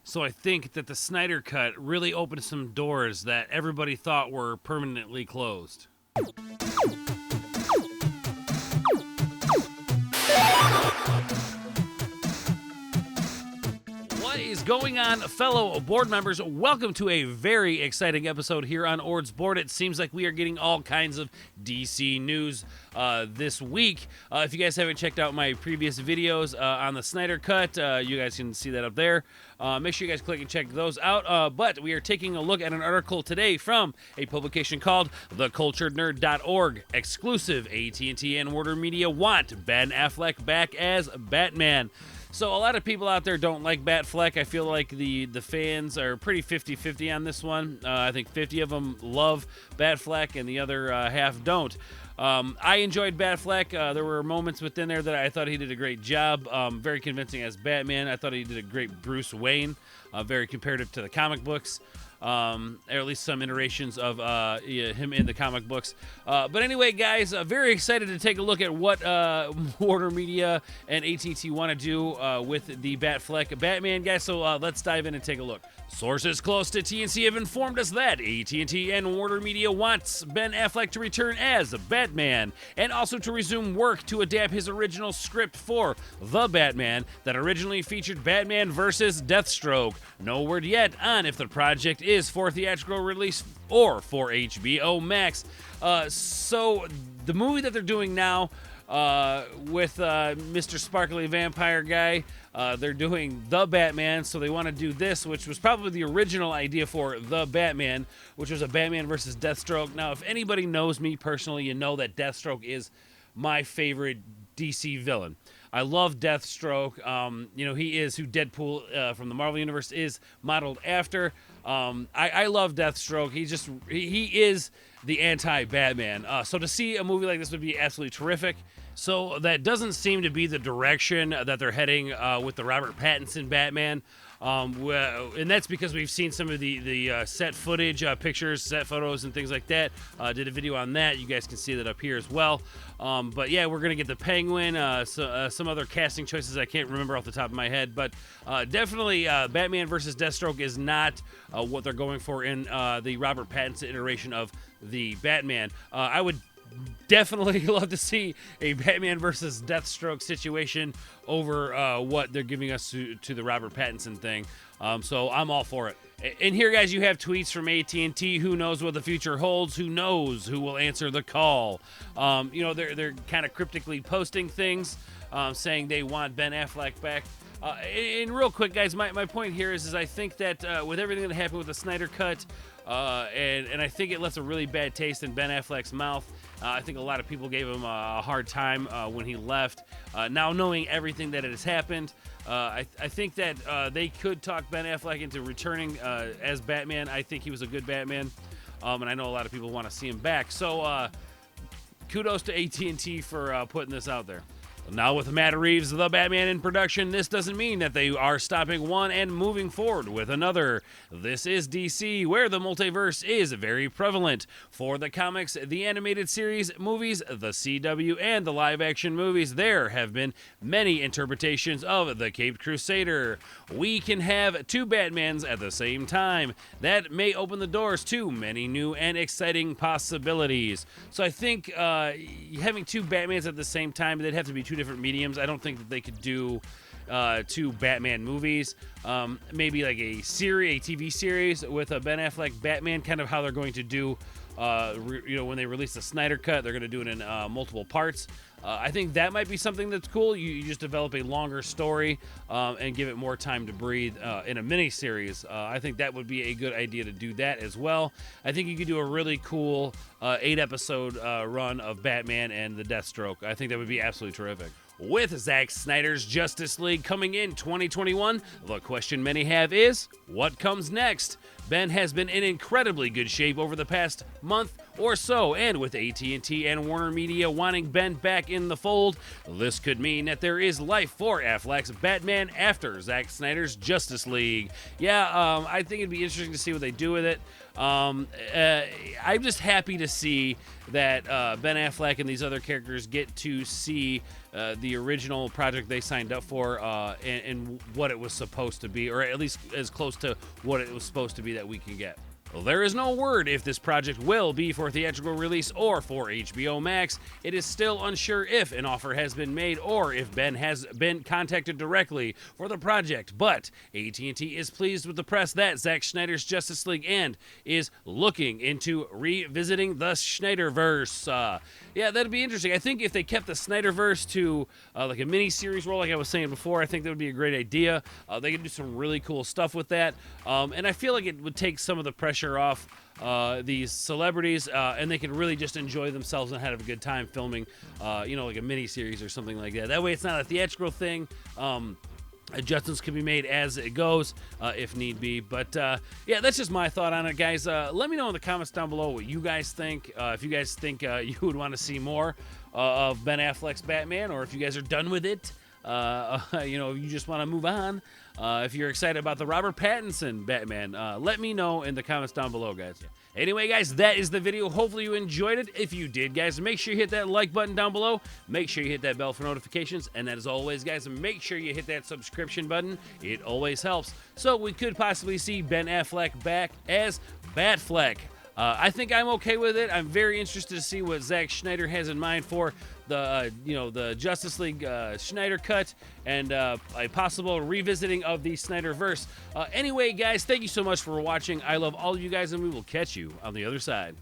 So I think that the Snyder Cut really opened some doors that everybody thought were permanently closed. What is going on, fellow board members? Welcome to a very exciting episode here on Ord's Board. It seems like we are getting all kinds of DC news this week. If you guys haven't checked out my previous videos on the Snyder Cut, you guys can see that up there. Make sure you guys click and check those out. But we are taking a look at an article today from a publication called theculturednerd.org. Exclusive AT&T and Warner Media want Ben Affleck back as Batman. So a lot of people out there don't like BatFleck. I feel like the fans are pretty 50-50 on this one. I think 50 of them love BatFleck and the other half don't. I enjoyed BatFleck. There were moments within there that I thought he did a great job. Very convincing as Batman. I thought he did a great Bruce Wayne. Very comparative to the comic books. Or at least some iterations of him in the comic books. But anyway, guys, very excited to take a look at what Warner Media and AT&T want to do with the BatFleck Batman, guys. So let's dive in and take a look. Sources close to TNC have informed us that AT&T and Warner Media wants Ben Affleck to return as Batman and also to resume work to adapt his original script for The Batman that originally featured Batman versus Deathstroke. No word yet on if the project is for theatrical release or for HBO Max. So the movie that they're doing now with Mr. Sparkly Vampire guy, they're doing The Batman, so they want to do this, which was probably the original idea for The Batman, which was a Batman versus Deathstroke. Now, if anybody knows me personally, you know that Deathstroke is my favorite DC villain. I love Deathstroke. He is who Deadpool from the Marvel Universe is modeled after. I love Deathstroke. He is the anti-Batman. So to see a movie like this would be absolutely terrific. So that doesn't seem to be the direction that they're heading with the Robert Pattinson Batman. And that's because we've seen some of the set footage, pictures, set photos, and things like that. Did a video on that. You guys can see that up here as well. But yeah, we're going to get the Penguin, some other casting choices I can't remember off the top of my head. But definitely Batman versus Deathstroke is not what they're going for in the Robert Pattinson iteration of the Batman. I would definitely love to see a Batman versus Deathstroke situation over what they're giving us to the Robert Pattinson thing. So I'm all for it. And here, guys, you have tweets from AT&T. Who knows what the future holds? Who knows who will answer the call? They're kind of cryptically posting things, saying they want Ben Affleck back. And real quick, guys, my point here is I think that with everything that happened with the Snyder Cut, and I think it left a really bad taste in Ben Affleck's mouth. I think a lot of people gave him a hard time when he left. Now knowing everything that has happened, I think that they could talk Ben Affleck into returning as Batman. I think he was a good Batman, and I know a lot of people want to see him back. So kudos to AT&T for putting this out there. Now with Matt Reeves' The Batman in production, this doesn't mean that they are stopping one and moving forward with another. This is DC, where the multiverse is very prevalent. For the comics, the animated series, movies, the CW, and the live-action movies, there have been many interpretations of the Caped Crusader. We can have two Batmans at the same time. That may open the doors to many new and exciting possibilities. So I think having two Batmans at the same time, they'd have to be two different mediums. I don't think that they could do two Batman movies. Maybe like a TV series with a Ben Affleck Batman, kind of how they're going to do, when they release the Snyder Cut, they're going to do it in multiple parts. I think that might be something that's cool. You just develop a longer story and give it more time to breathe in a mini-series. I think that would be a good idea to do that as well. I think you could do a really cool 8-episode run of Batman and the Deathstroke. I think that would be absolutely terrific. With Zack Snyder's Justice League coming in 2021, the question many have is, what comes next? Ben has been in incredibly good shape over the past month or so. And with AT&T and Warner Media wanting Ben back in the fold, this could mean that there is life for Affleck's Batman after Zack Snyder's Justice League. Yeah, I think it'd be interesting to see what they do with it. I'm just happy to see that Ben Affleck and these other characters get to see the original project they signed up for and what it was supposed to be, or at least as close to what it was supposed to be that we can get. Well, there is no word if this project will be for theatrical release or for HBO Max. It is still unsure if an offer has been made or if Ben has been contacted directly for the project, but AT&T is pleased with the press that Zack Snyder's Justice League and is looking into revisiting the Snyderverse. Yeah, that'd be interesting. I think if they kept the Snyderverse to like a mini-series role, like I was saying before, I think that would be a great idea. They could do some really cool stuff with that, and I feel like it would take some of the pressure off these celebrities, and they can really just enjoy themselves and have a good time filming, like a mini series or something like that. That way, it's not a theatrical thing. Adjustments can be made as it goes, if need be. But yeah, that's just my thought on it, guys. Let me know in the comments down below what you guys think. If you guys think you would want to see more of Ben Affleck's Batman, or if you guys are done with it. You just want to move on. If you're excited about the Robert Pattinson Batman, let me know in the comments down below, guys. Anyway, guys, that is the video. Hopefully you enjoyed it. If you did, guys, make sure you hit that like button down below. Make sure you hit that bell for notifications. And as always, guys, make sure you hit that subscription button. It always helps. So we could possibly see Ben Affleck back as BatFleck. I think I'm okay with it. I'm very interested to see what Zack Snyder has in mind for the, the Justice League Snyder cut and a possible revisiting of the Snyderverse. Anyway, guys, thank you so much for watching. I love all of you guys, and we will catch you on the other side.